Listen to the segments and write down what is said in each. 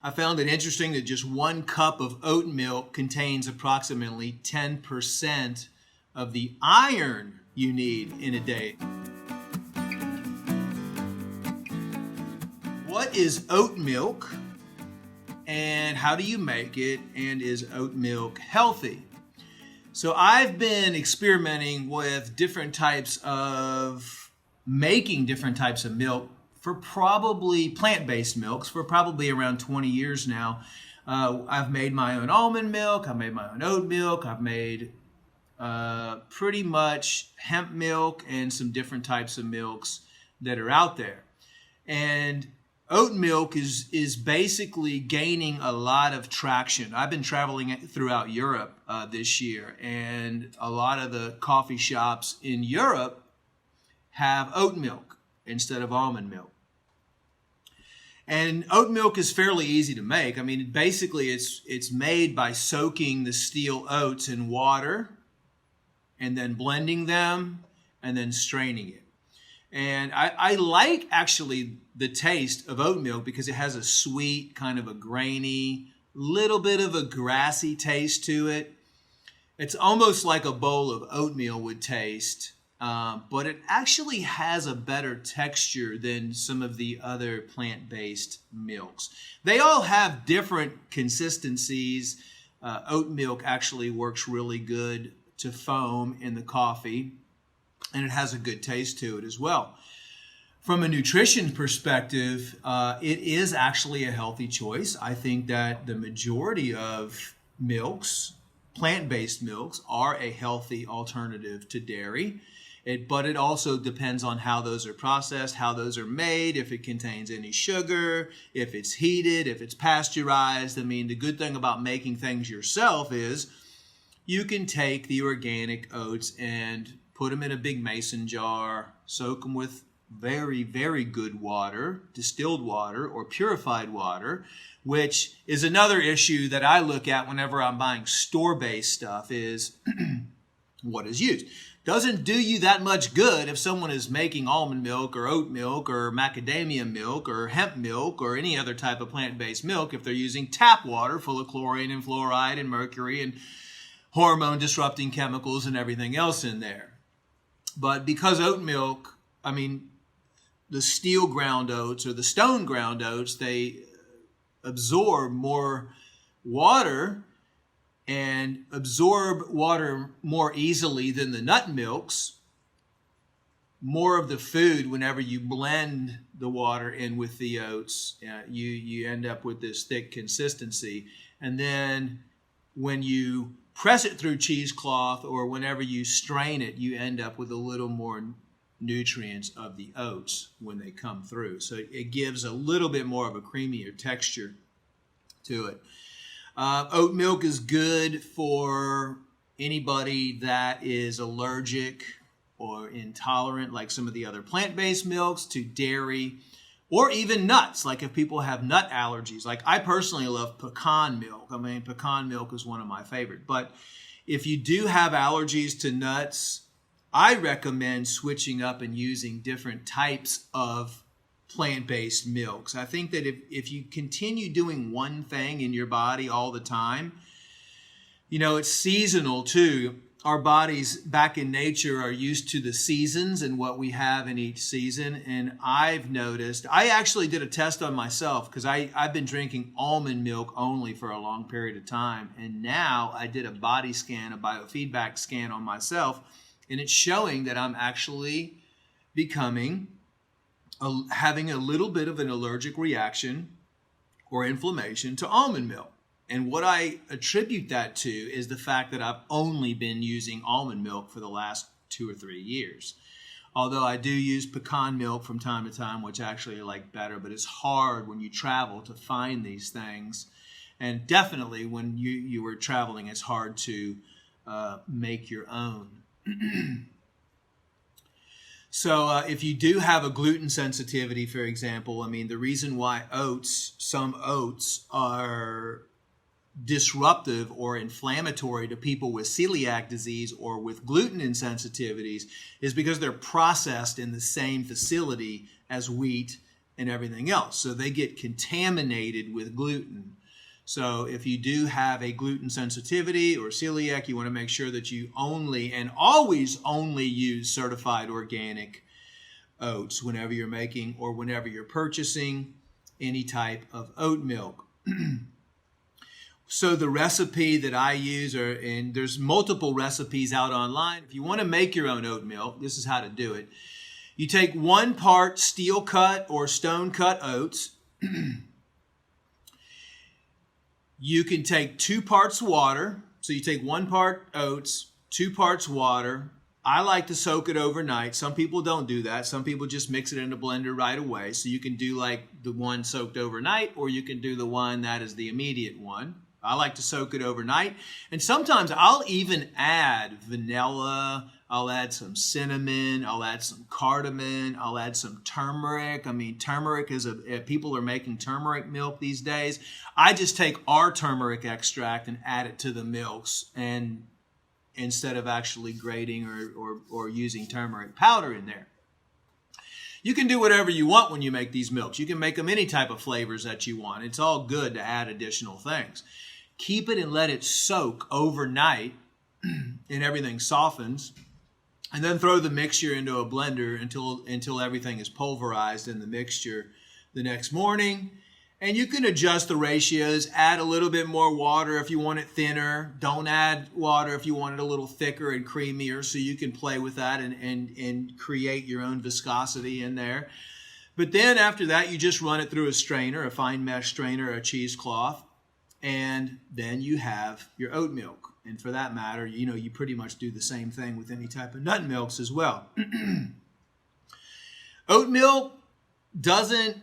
I found it interesting that just 1 cup of oat milk contains approximately 10% of the iron you need in a day. What is oat milk and how do you make it, and is oat milk healthy? So I've been experimenting with different types of making different types of milk for probably plant-based milks for probably around 20 years now. I've made my own almond milk, I've made my own oat milk, I've made pretty much hemp milk and some different types of milks that are out there. And oat milk is basically gaining a lot of traction. I've been traveling throughout Europe this year, and a lot of the coffee shops in Europe have oat milk instead of almond milk. And oat milk is fairly easy to make. I mean, basically it's made by soaking the steel oats in water and then blending them and then straining it. And I like actually the taste of oat milk because it has a sweet, kind of a grainy, little bit of a grassy taste to it. It's almost like a bowl of oatmeal would taste, but it actually has a better texture than some of the other plant-based milks. They all have different consistencies. Oat milk actually works really good to foam in the coffee, and it has a good taste to it as well. From a nutrition perspective, it is actually a healthy choice. I think that the majority of milks, plant-based milks, are a healthy alternative to dairy. But it also depends on how those are processed, how those are made, if it contains any sugar, if it's heated, if it's pasteurized. I mean, the good thing about making things yourself is you can take the organic oats and put them in a big mason jar, soak them with very, very good water, distilled water or purified water, which is another issue that I look at whenever I'm buying store-based stuff is what is used. Doesn't do you that much good if someone is making almond milk or oat milk or macadamia milk or hemp milk or any other type of plant-based milk if they're using tap water full of chlorine and fluoride and mercury and hormone-disrupting chemicals and everything else in there. But because oat milk, I mean, the steel ground oats or the stone ground oats, they absorb more water and absorb water more easily than the nut milks. More of the food, whenever you blend the water in with the oats, you end up with this thick consistency. And then when you press it through cheesecloth or whenever you strain it, you end up with a little more nutrients of the oats when they come through. So it gives a little bit more of a creamier texture to it. Oat milk is good for anybody that is allergic or intolerant, like some of the other plant-based milks, to dairy or even nuts, like if people have nut allergies. Like I personally love pecan milk. I mean, pecan milk is one of my favorite. But if you do have allergies to nuts, I recommend switching up and using different types of plant-based milks. I think that if you continue doing one thing in your body all the time, you know, it's seasonal too. Our bodies back in nature are used to the seasons and what we have in each season. And I've noticed, I actually did a test on myself because I've been drinking almond milk only for a long period of time. And now I did a body scan, a biofeedback scan on myself. And it's showing that I'm actually having a little bit of an allergic reaction or inflammation to almond milk. And what I attribute that to is the fact that I've only been using almond milk for the last 2 or 3 years. Although I do use pecan milk from time to time, which actually I like better, but it's hard when you travel to find these things. And definitely when you were traveling, it's hard to make your own. So if you do have a gluten sensitivity, for example, I mean, the reason why some oats are disruptive or inflammatory to people with celiac disease or with gluten insensitivities is because they're processed in the same facility as wheat and everything else. So they get contaminated with gluten. So if you do have a gluten sensitivity or celiac, you want to make sure that you only and always only use certified organic oats whenever you're making or whenever you're purchasing any type of oat milk. So the recipe that I use, and there's multiple recipes out online. If you want to make your own oat milk, this is how to do it. You take 1 part steel cut or stone cut oats. You can take 2 parts water. So you take 1 part oats, 2 parts water. I like to soak it overnight. Some people don't do that. Some people just mix it in a blender right away. So you can do like the one soaked overnight, or you can do the one that is the immediate one. I like to soak it overnight. And sometimes I'll even add vanilla. I'll add some cinnamon. I'll add some cardamom. I'll add some turmeric. I mean, turmeric is people are making turmeric milk these days. I just take our turmeric extract and add it to the milks, and instead of actually grating or using turmeric powder in there. You can do whatever you want when you make these milks. You can make them any type of flavors that you want. It's all good to add additional things. Keep it and let it soak overnight and everything softens. And then throw the mixture into a blender until everything is pulverized in the mixture the next morning. And you can adjust the ratios, add a little bit more water if you want it thinner. Don't add water if you want it a little thicker and creamier, so you can play with that and create your own viscosity in there. But then after that, you just run it through a strainer, a fine mesh strainer, or a cheesecloth, and then you have your oat milk. And for that matter, you pretty much do the same thing with any type of nut milks as well. Oat milk doesn't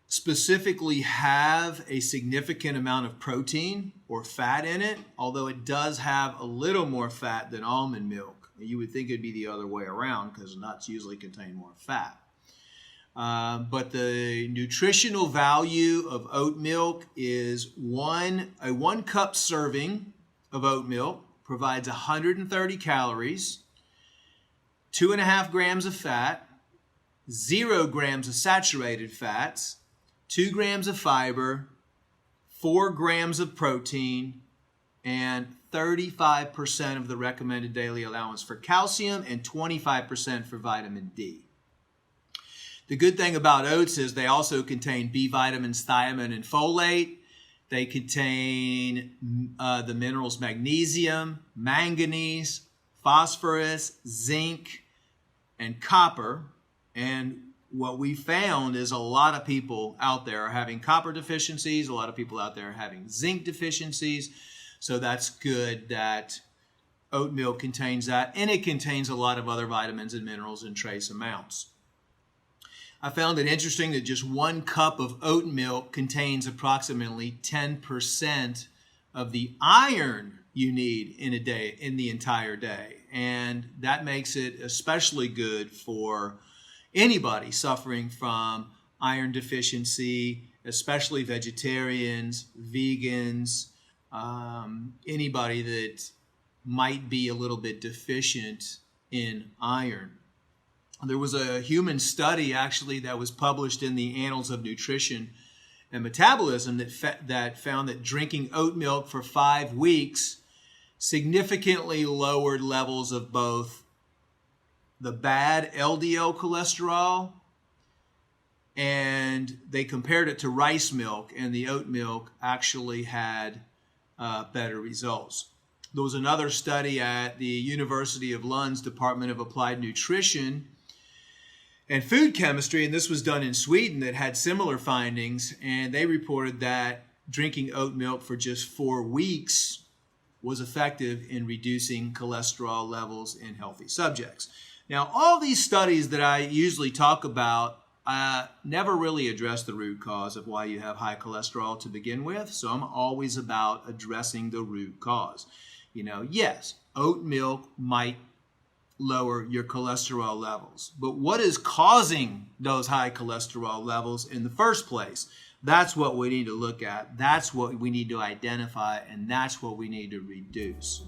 specifically have a significant amount of protein or fat in it, although it does have a little more fat than almond milk. You would think it'd be the other way around because nuts usually contain more fat. But the nutritional value of oat milk is a 1 cup serving of oat milk provides 130 calories, 2.5 grams of fat, 0 grams of saturated fats, 2 grams of fiber, 4 grams of protein, and 35% of the recommended daily allowance for calcium and 25% for vitamin D. The good thing about oats is they also contain B vitamins, thiamine, and folate. They contain the minerals magnesium, manganese, phosphorus, zinc, and copper. And what we found is a lot of people out there are having copper deficiencies. A lot of people out there are having zinc deficiencies. So that's good that oat milk contains that. And it contains a lot of other vitamins and minerals in trace amounts. I found it interesting that just 1 cup of oat milk contains approximately 10% of the iron you need in a day, in the entire day. And that makes it especially good for anybody suffering from iron deficiency, especially vegetarians, vegans, anybody that might be a little bit deficient in iron. There was a human study actually that was published in the Annals of Nutrition and Metabolism that found that drinking oat milk for 5 weeks significantly lowered levels of both the bad LDL cholesterol, and they compared it to rice milk, and the oat milk actually had better results. There was another study at the University of Lund's Department of Applied Nutrition and Food Chemistry, and this was done in Sweden, that had similar findings, and they reported that drinking oat milk for just 4 weeks was effective in reducing cholesterol levels in healthy subjects. Now, all these studies that I usually talk about never really address the root cause of why you have high cholesterol to begin with, so I'm always about addressing the root cause. Yes, oat milk might lower your cholesterol levels, but what is causing those high cholesterol levels in the first place? That's what we need to look at. That's what we need to identify, and that's what we need to reduce.